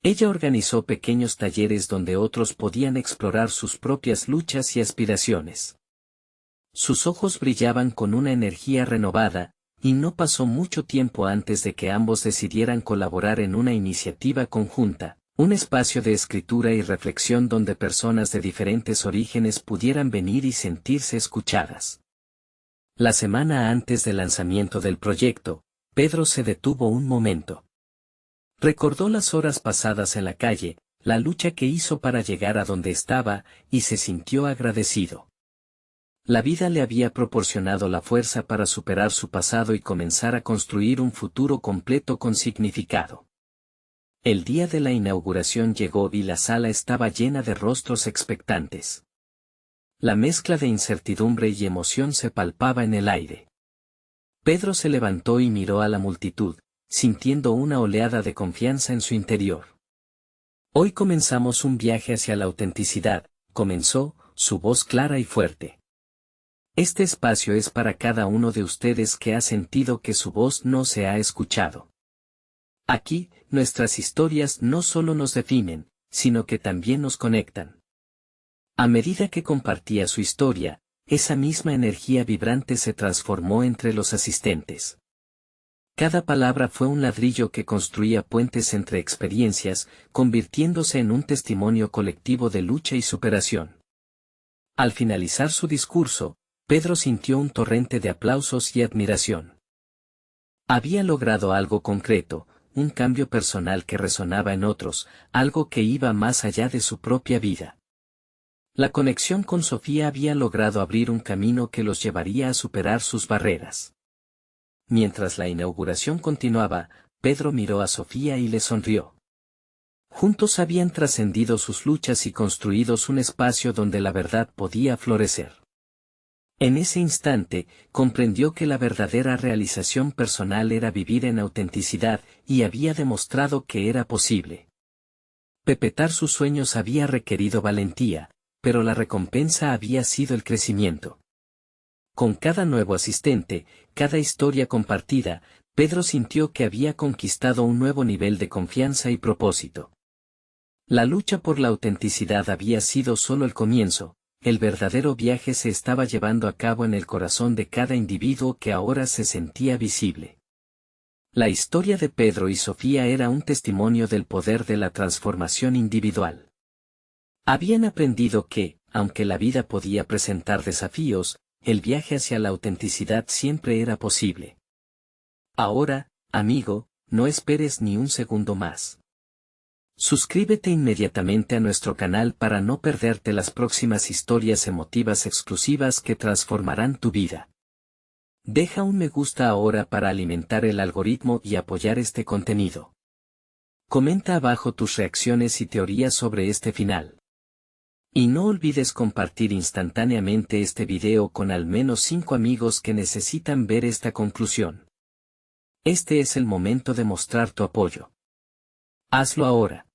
Ella organizó pequeños talleres donde otros podían explorar sus propias luchas y aspiraciones. Sus ojos brillaban con una energía renovada, y no pasó mucho tiempo antes de que ambos decidieran colaborar en una iniciativa conjunta, un espacio de escritura y reflexión donde personas de diferentes orígenes pudieran venir y sentirse escuchadas. La semana antes del lanzamiento del proyecto, Pedro se detuvo un momento. Recordó las horas pasadas en la calle, la lucha que hizo para llegar a donde estaba, y se sintió agradecido. La vida le había proporcionado la fuerza para superar su pasado y comenzar a construir un futuro completo con significado. El día de la inauguración llegó y la sala estaba llena de rostros expectantes. La mezcla de incertidumbre y emoción se palpaba en el aire. Pedro se levantó y miró a la multitud, sintiendo una oleada de confianza en su interior. Hoy comenzamos un viaje hacia la autenticidad, comenzó, su voz clara y fuerte. Este espacio es para cada uno de ustedes que ha sentido que su voz no se ha escuchado. Aquí, nuestras historias no solo nos definen, sino que también nos conectan. A medida que compartía su historia, esa misma energía vibrante se transformó entre los asistentes. Cada palabra fue un ladrillo que construía puentes entre experiencias, convirtiéndose en un testimonio colectivo de lucha y superación. Al finalizar su discurso, Pedro sintió un torrente de aplausos y admiración. Había logrado algo concreto, un cambio personal que resonaba en otros, algo que iba más allá de su propia vida. La conexión con Sofía había logrado abrir un camino que los llevaría a superar sus barreras. Mientras la inauguración continuaba, Pedro miró a Sofía y le sonrió. Juntos habían trascendido sus luchas y construido un espacio donde la verdad podía florecer. En ese instante, comprendió que la verdadera realización personal era vivir en autenticidad, y había demostrado que era posible. Perpetrar sus sueños había requerido valentía, pero la recompensa había sido el crecimiento. Con cada nuevo asistente, cada historia compartida, Pedro sintió que había conquistado un nuevo nivel de confianza y propósito. La lucha por la autenticidad había sido solo el comienzo, el verdadero viaje se estaba llevando a cabo en el corazón de cada individuo que ahora se sentía visible. La historia de Pedro y Sofía era un testimonio del poder de la transformación individual. Habían aprendido que, aunque la vida podía presentar desafíos, el viaje hacia la autenticidad siempre era posible. Ahora, amigo, no esperes ni un segundo más. Suscríbete inmediatamente a nuestro canal para no perderte las próximas historias emotivas exclusivas que transformarán tu vida. Deja un me gusta ahora para alimentar el algoritmo y apoyar este contenido. Comenta abajo tus reacciones y teorías sobre este final. Y no olvides compartir instantáneamente este video con al menos 5 amigos que necesitan ver esta conclusión. Este es el momento de mostrar tu apoyo. Hazlo ahora.